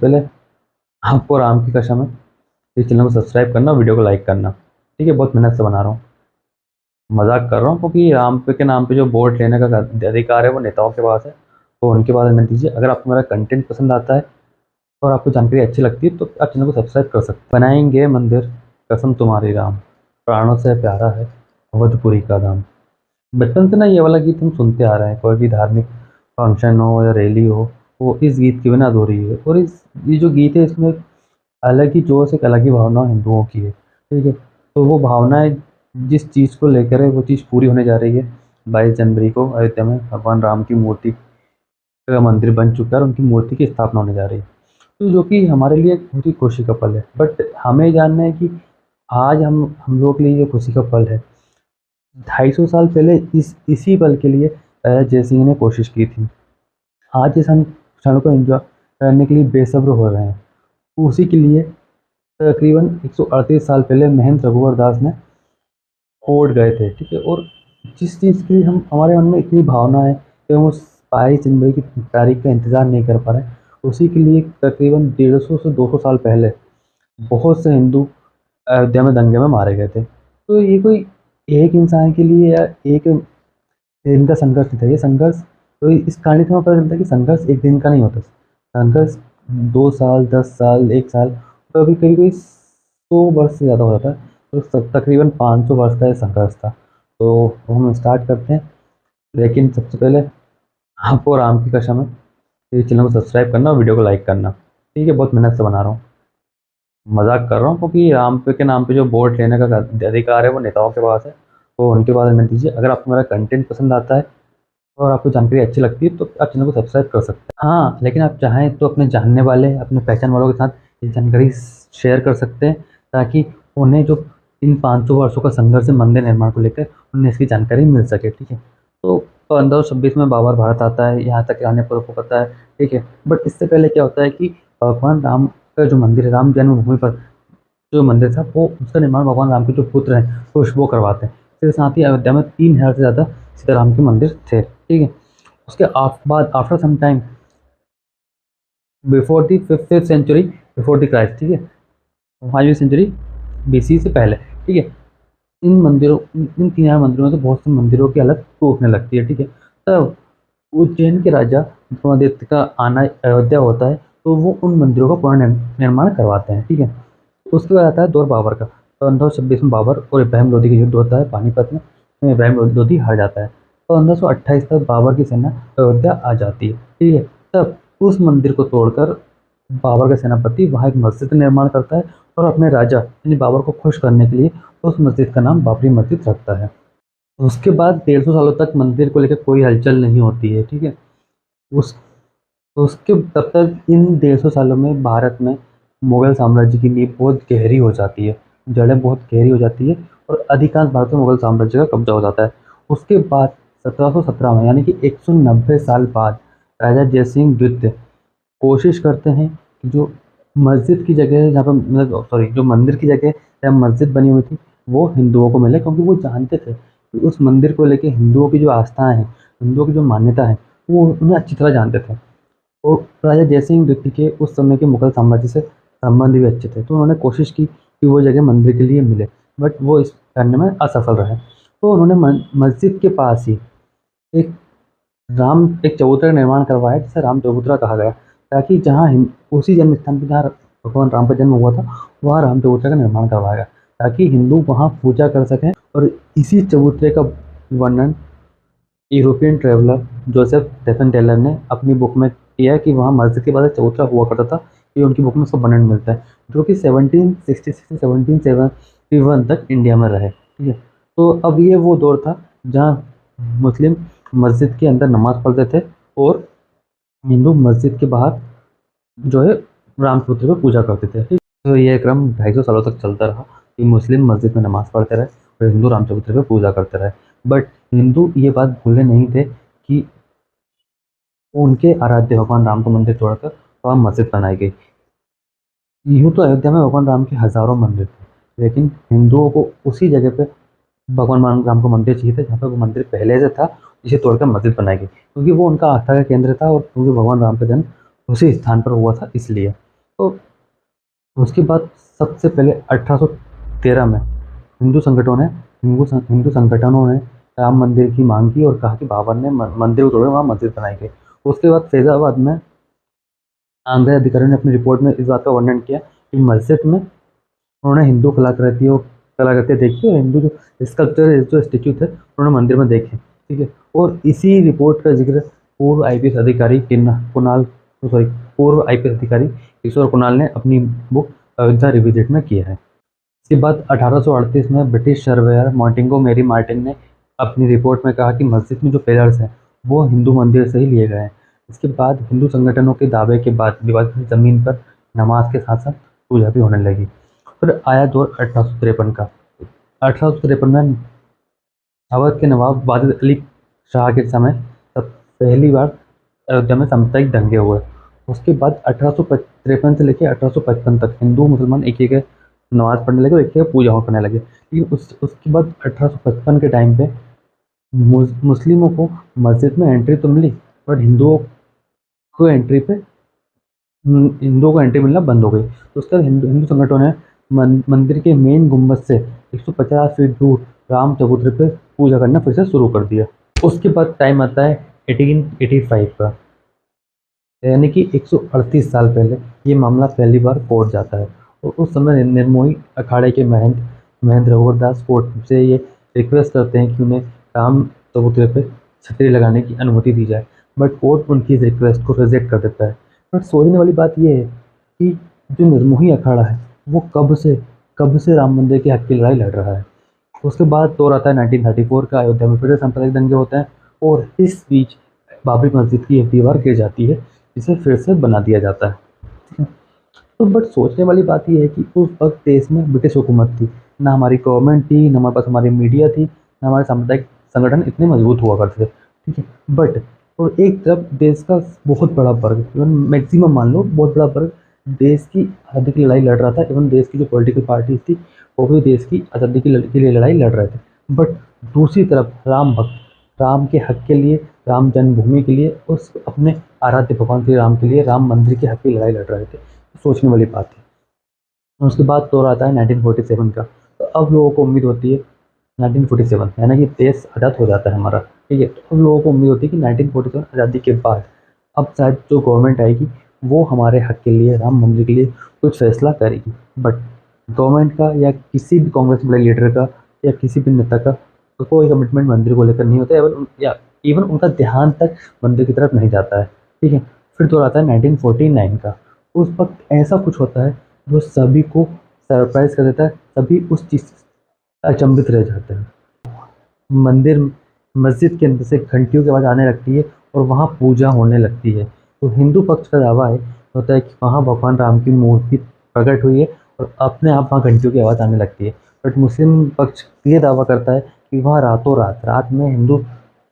पहले आपको राम की कसम है, इस चैनल को सब्सक्राइब करना, वीडियो को लाइक करना। ठीक है, बहुत मेहनत से बना रहा हूँ, मजाक कर रहा हूँ, क्योंकि राम पे के नाम पे जो वोट लेने का अधिकार है वो नेताओं के पास है, तो उनके पास रहने दीजिए। अगर आपको मेरा कंटेंट पसंद आता है और आपको जानकारी अच्छी लगती है तो आप चैनल को सब्सक्राइब कर सकते हैं। बनाएंगे मंदिर, कसम तुम्हारी राम, प्राणों से प्यारा है अवधपुरी का धाम। बचपन से ना ये वाला गीत हम सुनते आ रहे हैं, कोई भी धार्मिक फंक्शन हो या रैली हो, वो इस गीत के बिना अधूरी है। और ये जो गीत है इसमें एक अलग ही जोश, एक अलग ही भावना हिंदुओं की है। ठीक है, तो वो भावनाएं जिस चीज़ को लेकर है वो चीज़ पूरी होने जा रही है। 22 जनवरी को अयोध्या में भगवान राम की मूर्ति का मंदिर बन चुका है और उनकी मूर्ति की स्थापना होने जा रही है, तो जो कि हमारे लिए एक बहुत ही खुशी का पल है। बट हमें जानना है कि आज हम लोग के लिए ये खुशी का पल है, 250 साल पहले इसी पल के लिए जय सिंह ने कोशिश की थी। आज इस हम क्षण को एंजॉय करने के लिए बेसब्र हो रहे हैं। उसी के लिए तकरीबन 138 साल पहले महेंद्र रघुवर दास ने कोर्ट गए थे। ठीक है, और जिस चीज़ की हम हमारे मन में इतनी भावना है कि हम उस 22 जनवरी की तारीख का इंतज़ार नहीं कर पा रहे हैं, उसी के लिए तकरीबन 150 से 200 साल पहले बहुत से हिंदू अयोध्या में दंगे में मारे गए थे। तो ये कोई एक इंसान के लिए या एक दिन का संघर्ष नहीं था, ये संघर्ष, तो इस कहानी से हमें पता चलता है कि संघर्ष एक दिन का नहीं होता। संघर्ष 2 साल, 10 साल, 1 साल, कभी कभी कोई 100 वर्ष से ज़्यादा हो जाता है। तो तकरीबन 500 वर्ष का ये संघर्ष था। तो हम स्टार्ट करते हैं, लेकिन सबसे पहले आपको राम की कसम है, इस चैनल को सब्सक्राइब करना, वीडियो को लाइक करना। ठीक है, बहुत मेहनत से बना रहा हूँ, मजाक कर रहा हूँ, क्योंकि राम पे के नाम पे जो वोट लेने का अधिकार है वो नेताओं के पास है, तो उनके पास रहने दीजिए। अगर आपको मेरा कंटेंट पसंद आता है और आपको जानकारी अच्छी लगती है तो आप चैनल को सब्सक्राइब कर सकते हैं। हाँ, लेकिन आप चाहें तो अपने जानने वाले, अपने पहचान वालों के साथ ये जानकारी शेयर कर सकते हैं, ताकि उन्हें जो इन 500 वर्षों का संघर्ष है मंदिर निर्माण को लेकर, उन्हें इसकी जानकारी मिल सके। ठीक है, तो 1526 में बाबर भारत आता है, यहाँ तक आने पर को पता है। ठीक है, बट इससे पहले क्या होता है कि भगवान राम का जो मंदिर है, राम जन्मभूमि पर जो मंदिर था, वो उसका निर्माण भगवान राम के जो पुत्र हैं वो करवाते हैं। इसके साथ ही अयोध्या में 3000 से ज़्यादा सीताराम के मंदिर थे। ठीक है, उसके बाद after some time before the fifth century before the Christ, ठीक है, 5वीं सेंचुरी BC से पहले। ठीक है, इन 3000 मंदिरों में से बहुत से मंदिरों की हालत टूटने लगती है। ठीक है, तब उज्जैन के राजा विक्रमादित्य का आना अयोध्या होता है, तो वो उन मंदिरों का पुनर्निर्माण करवाते हैं। ठीक है, उसके बाद आता है दौर बाबर का। 1526 में बाबर और इब्राहिम लोदी का युद्ध होता है पानीपत में, इब्राहिम लोदी हार जाता है। 1528 तक बाबर की सेना अयोध्या आ जाती है। ठीक है, तब उस मंदिर को तोड़कर बाबर का सेनापति वहाँ एक मस्जिद का निर्माण करता है और अपने राजा यानी बाबर को खुश करने के लिए उस मस्जिद का नाम बाबरी मस्जिद रखता है। उसके बाद 150 सालों तक मंदिर को लेकर कोई हलचल नहीं होती है। ठीक है, उस उसके तब तक इन 150 सालों में भारत में मुगल साम्राज्य की नींव बहुत गहरी हो जाती है, जड़ें बहुत गहरी हो जाती है, और अधिकांश भारत में मुगल साम्राज्य का कब्जा हो जाता है। उसके बाद 1717 में, यानी कि 190 साल बाद, राजा जयसिंह द्वितीय कोशिश करते हैं कि जो मस्जिद की जगह है, जहाँ पर मतलब सॉरी, जो मंदिर की जगह जहाँ मस्जिद बनी हुई थी वो हिंदुओं को मिले, क्योंकि वो जानते थे कि उस मंदिर को लेके हिंदुओं की जो आस्थाएं हैं, हिंदुओं की जो मान्यता है, वो उन्हें अच्छी तरह जानते थे। और राजा जयसिंह द्वितीय के उस समय के मुगल साम्राज्य से संबंध भी अच्छे थे, तो उन्होंने कोशिश की कि वो जगह मंदिर के लिए मिले, बट वो इस करने में असफल रहे। तो उन्होंने मस्जिद के पास ही एक एक चबूतरा का निर्माण करवाया, जिसे राम चबूतरा कहा गया, ताकि उसी जन्म स्थान पर जहाँ भगवान राम का जन्म हुआ था, वहाँ राम चबूतरा का निर्माण करवाया गया, ताकि हिंदू वहाँ पूजा कर सकें। और इसी चबूतरे का वर्णन European traveller Joseph Stephen Taylor ने अपनी बुक में किया है कि वहाँ मस्जिद के बाद एक चबूतरा हुआ करता था। ये उनकी बुक में उसका वर्णन मिलता है, जो कि 1766 से 1771 तक इंडिया में रहे। ठीक है, तो अब ये वो दौर था जहाँ मुस्लिम मस्जिद के अंदर नमाज पढ़ते थे और हिंदू मस्जिद के बाहर जो है रामचबूतरे पर पूजा करते थे। ठीक, तो ये क्रम 250 सालों तक चलता रहा कि मुस्लिम मस्जिद में नमाज पढ़ते रहे और हिंदू रामचबूतरे पर पूजा करते रहे। बट हिंदू ये बात भूले नहीं थे कि उनके आराध्य भगवान राम का मंदिर तोड़कर वहाँ मस्जिद बनाई गई। यूँ तो अयोध्या में भगवान राम के हज़ारों मंदिर थे, लेकिन हिंदुओं को उसी जगह पे भगवान राम का मंदिर चाहिए था जहाँ पे वो मंदिर पहले से था, जिसे तोड़कर मस्जिद बनाई गई, क्योंकि वो उनका आस्था का केंद्र था और क्योंकि भगवान राम का जन्म उसी स्थान पर हुआ था इसलिए। तो उसके बाद सबसे पहले 1813 में हिंदू संगठनों ने राम मंदिर की मांग की और कहा कि बाबर ने मंदिर को तोड़े, वहाँ मस्जिद बनाई गई। उसके बाद फैजाबाद में आंग्रेज अधिकारियों ने अपनी रिपोर्ट में इस बात का वर्णन किया कि मस्जिद में उन्होंने हिंदू कलाकृतियाँ देखी और हिंदू जो स्कल्पचर जो स्टेच्यू थे उन्होंने मंदिर में देखे। ठीक है। और इसी रिपोर्ट का जिक्र पूर्व आईपीएस अधिकारी कुणाल सॉरी पूर्व आईपीएस अधिकारी किशोर कुणाल ने अपनी बुक अयोध्या रिविजिट में किया है। इसके बाद 1838 में ब्रिटिश सर्वेयर मॉन्टेगो मेरी मार्टिन ने अपनी रिपोर्ट में कहा कि मस्जिद में जो पिलर्स हैं वो हिंदू मंदिर से ही लिए गए हैं। इसके बाद हिंदू संगठनों के दावे के बाद विवादित जमीन पर नमाज के साथ साथ पूजा भी होने लगी। फिर आया दौर 1853 का। 1853 में अवध के नवाब वाजिद अली शाह के समय तब पहली बार अयोध्या में सामुदायिक दंगे हुए। उसके बाद 1853 से लेकर 1855 तक हिंदू मुसलमान एक एक नमाज पढ़ने लगे और एक एक पूजा करने लगे। लेकिन उसके बाद 1855 के टाइम पे मुस्लिमों को मस्जिद में एंट्री तो मिली, बट को एंट्री पे हिंदुओं को एंट्री मिलना बंद हो गई। तो उसके बाद हिंदू हिंदू संगठनों ने मंदिर के मेन गुम्बद से 150 फीट दूर राम चबूतरे पे पूजा करना फिर से शुरू कर दिया। उसके बाद टाइम आता है 1885 का, यानी कि 138 साल पहले ये मामला पहली बार कोर्ट जाता है। और उस समय निर्मोही अखाड़े के महंत रघुवर दास कोर्ट से ये रिक्वेस्ट करते हैं कि उन्हें राम चबूतरे पे छतरी लगाने की अनुमति दी जाए, बट कोर्ट उनकी इस रिक्वेस्ट को रिजेक्ट कर देता है। बट सोचने वाली बात यह है कि जो निर्मोही अखाड़ा है वो कब से राम मंदिर के हक की लड़ाई लड़ रहा है। उसके बाद दौर आता है 1934 का, अयोध्या में फिर से सांप्रदायिक दंगे होते हैं और इस बीच बाबरी मस्जिद की एक दीवार गिर जाती है, जिसे फिर से बना दिया जाता है। ठीक है। तो बट सोचने वाली बात यह है कि उस वक्त देश में ब्रिटिश हुकूमत थी, ना हमारी गवर्नमेंट थी, ना हमारे पास हमारी मीडिया थी, ना हमारे सामुदायिक संगठन इतने मजबूत हुआ करते थे। ठीक है। बट और एक तरफ देश का बहुत बड़ा वर्ग, इवन मैक्सिमम मान लो बहुत बड़ा वर्ग देश की आज़ादी की लड़ाई लड़ रहा था। इवन देश की जो पॉलिटिकल पार्टीज थी वो भी देश की आज़ादी के लिए लड़ाई लड़ रहे थे। बट दूसरी तरफ राम भक्त राम के हक के लिए, राम जन्मभूमि के लिए, उस अपने आराध्य भगवान श्री राम के लिए राम मंदिर के हक की लड़ाई लड़ रहे थे। सोचने वाली बात है। उसके बाद दौर आता है 1947 का। तो अब लोगों को उम्मीद होती है 1947 यानी कि देश आज़ाद हो जाता है हमारा। ठीक है। तो अब लोगों को उम्मीद होती है कि 1947 आज़ादी के बाद अब शायद जो गवर्नमेंट आएगी वो हमारे हक के लिए, राम मंदिर के लिए कुछ फैसला करेगी। बट गवर्नमेंट का या किसी भी कांग्रेस बड़े लीडर का या किसी भी नेता का कोई कमिटमेंट मंदिर को लेकर नहीं होता है, इवन उनका ध्यान तक मंदिर की तरफ नहीं जाता है। ठीक है। फिर दौर आता है 1949 का। उस वक्त ऐसा कुछ होता है जो सभी को सरप्राइज कर देता है, सभी उस चीज़ से अचंभित रह जाते हैं। मंदिर मस्जिद के अंदर से घंटियों की आवाज़ आने लगती है और वहाँ पूजा होने लगती है। तो हिंदू पक्ष का दावा होता है कि वहाँ भगवान राम की मूर्ति प्रकट हुई है और अपने आप वहाँ घंटियों की आवाज़ आने लगती है। बट मुस्लिम पक्ष ये दावा करता है कि वहाँ रातों रात में हिंदू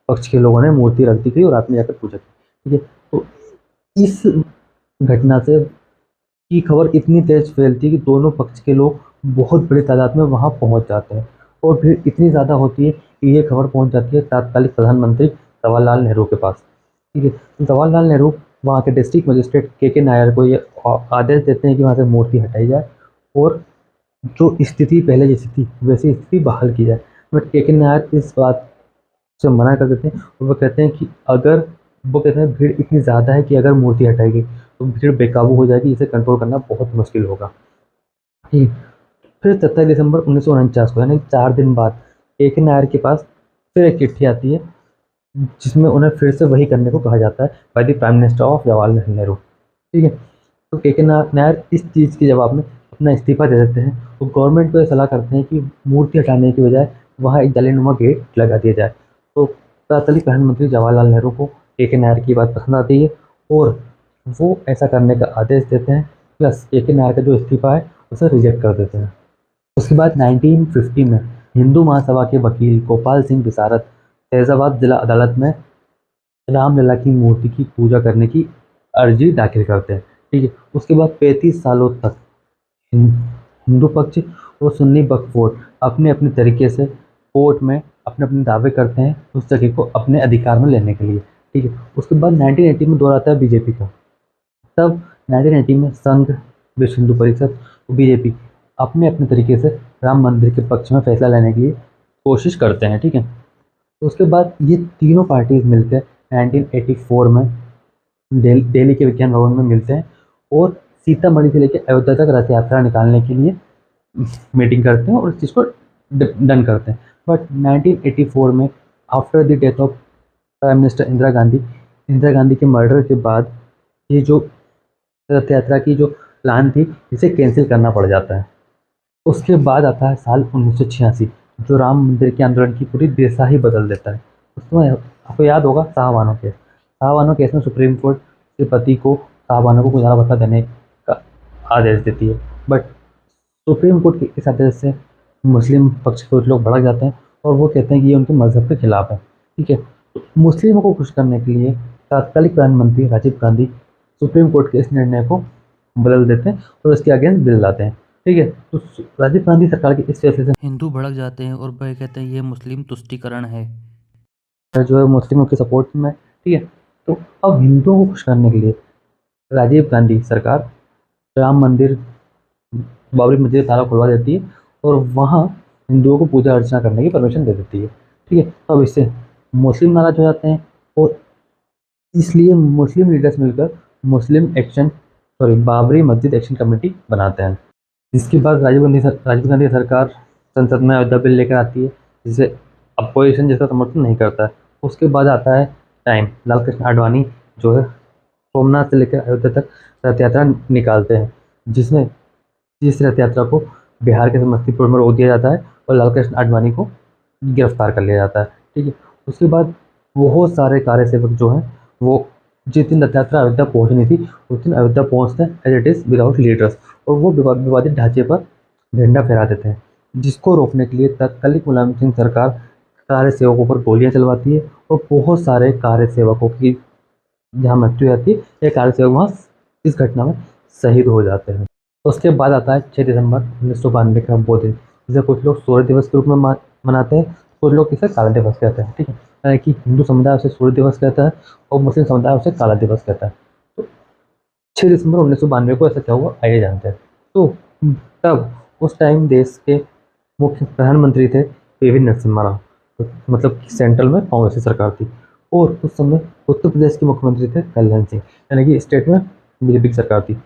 पक्ष के लोगों ने मूर्ति रख दी गई और रात में जाकर पूजा की। ठीक है। तो इस घटना से की खबर इतनी तेज फैलती है कि दोनों पक्ष के लोग बहुत बड़ी तादाद में वहां पहुंच जाते हैं और भीड़ इतनी ज़्यादा होती है कि ये खबर पहुंच जाती है तात्कालिक प्रधानमंत्री जवाहरलाल नेहरू के पास। ठीक है। तो जवाहरलाल नेहरू वहाँ के डिस्ट्रिक्ट मजिस्ट्रेट के नायर को ये आदेश देते हैं कि वहाँ से मूर्ति हटाई जाए और जो स्थिति पहले जैसी थी वैसी स्थिति बहाल की जाए। बट के नायर इस बात से मना कर देते हैं और वो कहते हैं कि अगर वो कहते हैं भीड़ इतनी ज़्यादा है कि अगर मूर्ति हटाएगी तो भीड़ बेकाबू हो जाएगी, इसे कंट्रोल करना बहुत मुश्किल होगा। ठीक। फिर 27 दिसंबर 1949 को यानी 4 दिन बाद के नायर के पास फिर एक चिट्ठी आती है जिसमें उन्हें फिर से वही करने को कहा जाता है by the prime minister of Jawaharlal Nehru. ठीक है। तो के नायर इस चीज़ के जवाब में अपना इस्तीफा दे देते हैं। तो गवर्नमेंट को ये सलाह करते हैं कि मूर्ति हटाने की बजाय वहाँ एक जालीनुमा गेट लगा दिया जाए। तो तत्कालीन प्रधानमंत्री जवाहरलाल नेहरू को के नायर की बात पसंद आती है और वो ऐसा करने का आदेश देते हैं, प्लस के नायर का जो इस्तीफा है उसे रिजेक्ट कर देते हैं। उसके बाद 1950 में हिंदू महासभा के वकील गोपाल सिंह विशारद फैजाबाद जिला अदालत में रामलला की मूर्ति की पूजा करने की अर्जी दाखिल करते हैं। ठीक है। उसके बाद 35 सालों तक हिं- हिंदू पक्ष और सुन्नी वक्फ बोर्ड अपने अपने तरीके से कोर्ट में अपने अपने दावे करते हैं उस जगह को अपने अधिकार में लेने के लिए। ठीक है। उसके बाद 1980 में दौर आता है बीजेपी का। तब 1980 में संघ विश्व हिंदू परिषद, बीजेपी अपने अपने तरीके से राम मंदिर के पक्ष में फैसला लेने के लिए कोशिश करते हैं। ठीक है, तो उसके बाद ये तीनों पार्टीज मिलकर 1984 में दिल्ली के विज्ञान भवन में मिलते हैं और सीतामढ़ी से लेकर अयोध्या तक रथ यात्रा निकालने के लिए मीटिंग करते हैं और इस चीज़ को डन करते हैं। बट 1984 में after the death of prime minister Indira Gandhi के मर्डर के बाद ये जो रथ यात्रा की जो प्लान थी इसे कैंसिल करना पड़ जाता है। उसके बाद आता है साल 1986, जो राम मंदिर के आंदोलन की पूरी दिशा ही बदल देता है। उसमें आपको याद होगा शाहबानो केस में सुप्रीम कोर्ट के पति को शाहबानो को गुजारा भत्ता देने का आदेश देती है। बट सुप्रीम कोर्ट के इस आदेश से मुस्लिम पक्ष के कुछ लोग भड़क जाते हैं और वो कहते हैं कि ये उनके मजहब के खिलाफ है। ठीक है, तो मुस्लिमों को खुश करने के लिए तत्कालीन प्रधानमंत्री राजीव गांधी सुप्रीम कोर्ट के इस निर्णय को बदल देते हैं और इसके अगेंस्ट बिल लाते हैं। ठीक है, तो राजीव गांधी सरकार के इस फैसले से हिंदू भड़क जाते हैं और वह कहते हैं ये मुस्लिम तुष्टीकरण है। जो है मुस्लिमों के सपोर्ट में। ठीक है, तो अब हिंदुओं को खुश करने के लिए राजीव गांधी सरकार राम मंदिर, बाबरी मस्जिद ताला खुलवा देती है और वहाँ हिंदुओं को पूजा अर्चना करने की परमिशन दे देती है। ठीक है, अब इससे मुस्लिम नाराज हो जाते हैं और इसलिए मुस्लिम लीडर्स मिलकर बाबरी मस्जिद एक्शन कमेटी बनाते हैं। इसके बाद राजीव गांधी सरकार संसद में अयोध्या बिल लेकर आती है जिसे अपोजिशन जिसका समर्थन नहीं करता है। उसके बाद आता है टाइम, लाल कृष्ण आडवाणी जो है सोमनाथ से लेकर अयोध्या तक रथ यात्रा निकालते हैं, जिसमें जिस रथ यात्रा को बिहार के समस्तीपुर में रोक दिया जाता है और लाल कृष्ण आडवाणी को गिरफ्तार कर लिया जाता है। ठीक है, उसके बाद बहुत सारे कार्य सेवक जो हैं वो जिस दिन रथ यात्रा अयोध्या पहुंचनी थी उस दिन अयोध्या पहुंचते हैं as it is without leaders और वो विवादित ढांचे पर झंडा फहरा देते हैं, जिसको रोकने के लिए तत्कालीन मुलायम सिंह सरकार कार्य सेवकों पर गोलियां चलवाती है और बहुत सारे कार्य सेवकों की जहाँ मृत्यु हो जाती है ये कार्य सेवक वहाँ इस घटना में शहीद हो जाते हैं। उसके बाद आता है 6 दिसंबर 1992 का वो दिन, जिसे कुछ लोग सूर्य दिवस के रूप में मनाते हैं, कुछ लोग इसे काला दिवस कहते हैं। ठीक है, यानी कि हिंदू समुदाय उसे सूर्य दिवस कहता है और मुस्लिम समुदाय उसे काला दिवस कहता है। तो 6 दिसंबर 1992 को ऐसा क्या हुआ आइए जानते हैं। तो तब उस टाइम देश के मुख्य प्रधानमंत्री थे पीवी नरसिम्हा राव, तो मतलब कि सेंट्रल में कांग्रेस की सरकार थी और उस समय उत्तर प्रदेश के मुख्यमंत्री थे कल्याण सिंह, यानी कि स्टेट में बीजेपी की सरकार थी।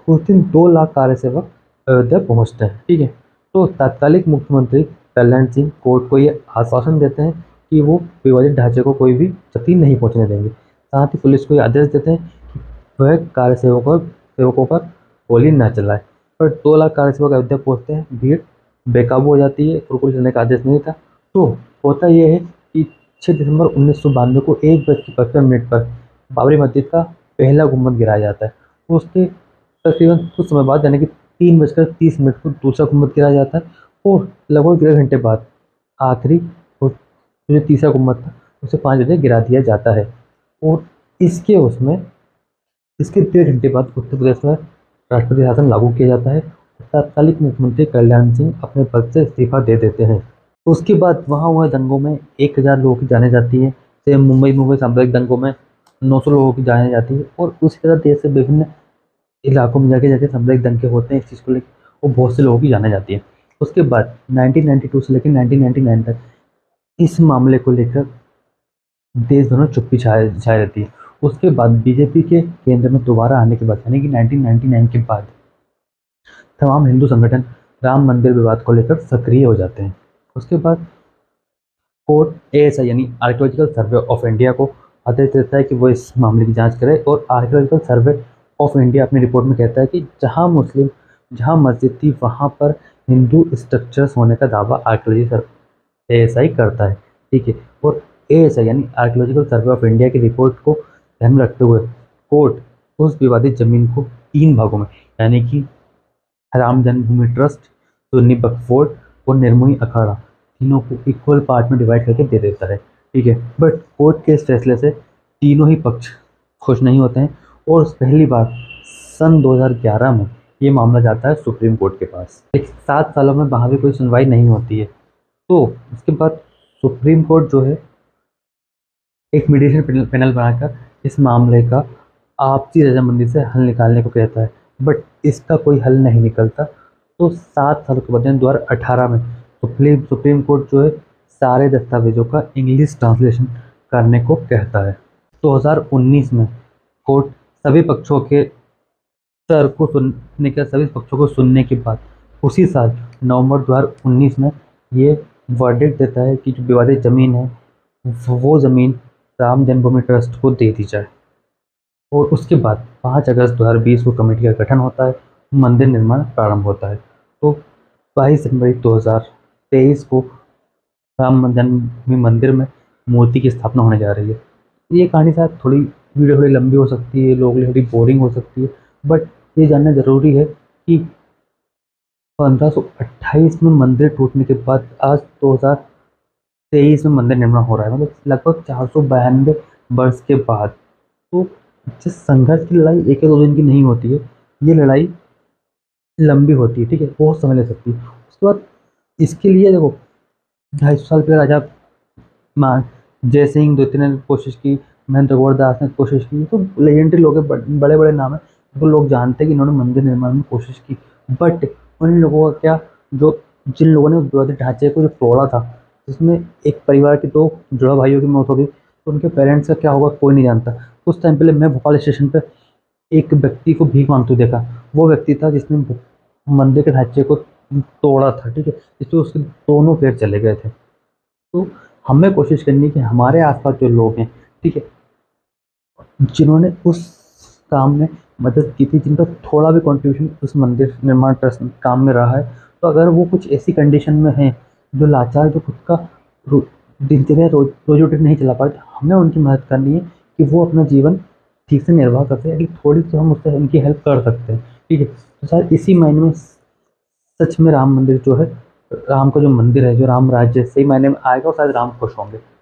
उस दिन 2 लाख कार्य सेवक अयोध्या पहुंचते हैं। ठीक है, तो तत्कालिक मुख्यमंत्री कल्याण सिंह कोर्ट को ये आश्वासन देते हैं कि वो विवादित ढांचे को कोई भी क्षति नहीं पहुंचने देंगे। साथ ही पुलिस को ये आदेश देते हैं कि वह कार्य सेवकों पर गोली न चलाए। पर 2 लाख कार्य सेवक अयोध्या पहुंचते हैं, भीड़ बेकाबू हो जाती है और गोली चलने का आदेश नहीं था। तो होता यह है कि 6 दिसंबर 1992 को 1:55 पर बाबरी मस्जिद का पहला गुम्बद गिराया जाता है। उसके तकरीबन कुछ समय बाद यानी कि 3:30 को दूसरा गुम्बद गिराया जाता है और लगभग 1.5 घंटे बाद आखिरी और जो तीसरा गुम्बद था उसे 5 बजे गिरा दिया जाता है। और इसके उसमें इसके 1.5 घंटे बाद उत्तर प्रदेश में राष्ट्रपति शासन लागू किया जाता है। तत्कालिक मुख्यमंत्री कल्याण सिंह अपने पद से इस्तीफा दे देते हैं। उसके बाद वहाँ हुए दंगों में 1,000 लोगों की जानें जाती हैं। जैसे मुंबई सामुदायिक दंगों में 900 लोगों की जानें जाती है और उसी तरह देश से विभिन्न इलाकों में जाके जाके सामुदायिक दंगे होते हैं इस चीज़ को लेकर और बहुत से लोगों की जाने जाती है। उसके बाद 1992 से लेकर 1999 तक इस मामले को लेकर देश भर में चुप्पी छाए छाए रहती है। उसके बाद बीजेपी के केंद्र में दोबारा आने के बाद यानी कि 1999 के बाद तमाम हिंदू संगठन राम मंदिर विवाद को लेकर सक्रिय हो जाते हैं। उसके बाद कोर्ट एएसआई यानी आर्कियोलॉजिकल सर्वे ऑफ इंडिया को आदेश देता है कि वो इस मामले की जांच करे और आर्कियोलॉजिकल सर्वे ऑफ इंडिया अपनी रिपोर्ट में कहता है कि जहां मस्जिद थी वहां पर हिंदू स्ट्रक्चर्स होने का दावा आर्कियोलॉजी एएसआई करता है। ठीक है, और एएसआई यानी आर्कियोलॉजिकल सर्वे ऑफ इंडिया की रिपोर्ट को ध्यान में रखते हुए कोर्ट उस विवादित जमीन को 3 भागों में यानी कि राम जन्मभूमि ट्रस्ट, सुन्नी वक्फ बोर्ड और निर्मोही अखाड़ा तीनों को इक्वल पार्ट में डिवाइड करके दे देता है। ठीक है, बट कोर्ट के इस फैसले से तीनों ही पक्ष खुश नहीं होते हैं और पहली बार सन 2011 में ये मामला जाता है सुप्रीम कोर्ट के पास। 7 सालों में वहाँ भी कोई सुनवाई नहीं होती है। तो उसके बाद सुप्रीम कोर्ट जो है एक मीडिएशन पैनल बनाकर इस मामले का आपसी रजामंदी से हल निकालने को कहता है। बट इसका कोई हल नहीं निकलता। तो 7 साल के बाद यानी 2018 में सुप्रीम कोर्ट जो है सारे दस्तावेज़ों का इंग्लिश ट्रांसलेशन करने को कहता है। 2019 में कोर्ट सभी पक्षों के सभी पक्षों को सुनने के बाद उसी साल नवंबर 2019 में ये वर्डिक्ट देता है कि जो विवादित ज़मीन है वो ज़मीन राम जन्मभूमि ट्रस्ट को दे दी जाए। और उसके बाद 5 अगस्त 2020 को कमेटी का गठन होता है, मंदिर निर्माण प्रारंभ होता है। तो 22 जनवरी 2023 को राम जन्मभूमि मंदिर में मूर्ति की स्थापना होने जा रही है। ये कहानी शायद वीडियो थोड़ी लंबी हो सकती है, लोगों के लिए थोड़ी बोरिंग हो सकती है, बट ये जानना ज़रूरी है कि 1528 में मंदिर टूटने के बाद आज 2023 में मंदिर निर्माण हो रहा है, मतलब लगभग 492 वर्ष के बाद। तो जिस संघर्ष की लड़ाई एक या दो दिन की नहीं होती है, ये लड़ाई लंबी होती है, ठीक है, बहुत समय ले सकती है। उसके बाद इसके लिए देखो 250 साल पहले राजा मान जय सिंह द्वितीय ने कोशिश की, महेंद्र गौड़ दास ने कोशिश की, तो लेजेंडरी लोग हैं, बड़े बड़े नाम है, तो लोग जानते हैं कि इन्होंने मंदिर निर्माण में कोशिश की। बट उन लोगों का क्या, जो जिन लोगों ने उस विवादित ढांचे को जो तोड़ा था, जिसमें एक परिवार के 2 जुड़वा भाइयों की मौत हो गई, तो उनके पेरेंट्स का क्या होगा कोई नहीं जानता। कुछ टाइम पहले मैं भोपाल स्टेशन पर एक व्यक्ति को भीख मांगते हुए देखा। वो व्यक्ति था जिसने मंदिर के ढांचे को तोड़ा था, ठीक है, जिससे उसके दोनों पैर चले गए थे। तो हमें कोशिश करनी है कि हमारे आसपास जो लोग हैं, ठीक है, जिन्होंने उस काम में मदद की थी, जिनका थोड़ा भी कंट्रीब्यूशन उस मंदिर निर्माण ट्रस्ट काम में रहा है, तो अगर वो कुछ ऐसी कंडीशन में हैं जो लाचार, जो खुद का रो- दिनचर्या रोजी रोटी नहीं चला पाए, तो हमें उनकी मदद करनी है कि वो अपना जीवन ठीक से निर्वाह कर सकें। अगर थोड़ी तो हम उससे उनकी हेल्प कर सकते हैं, ठीक है। तो शायद इसी मायने में सच में राम मंदिर जो है, राम का जो मंदिर है, जो राम राज्य है, सही मायने में आएगा और शायद राम खुश होंगे।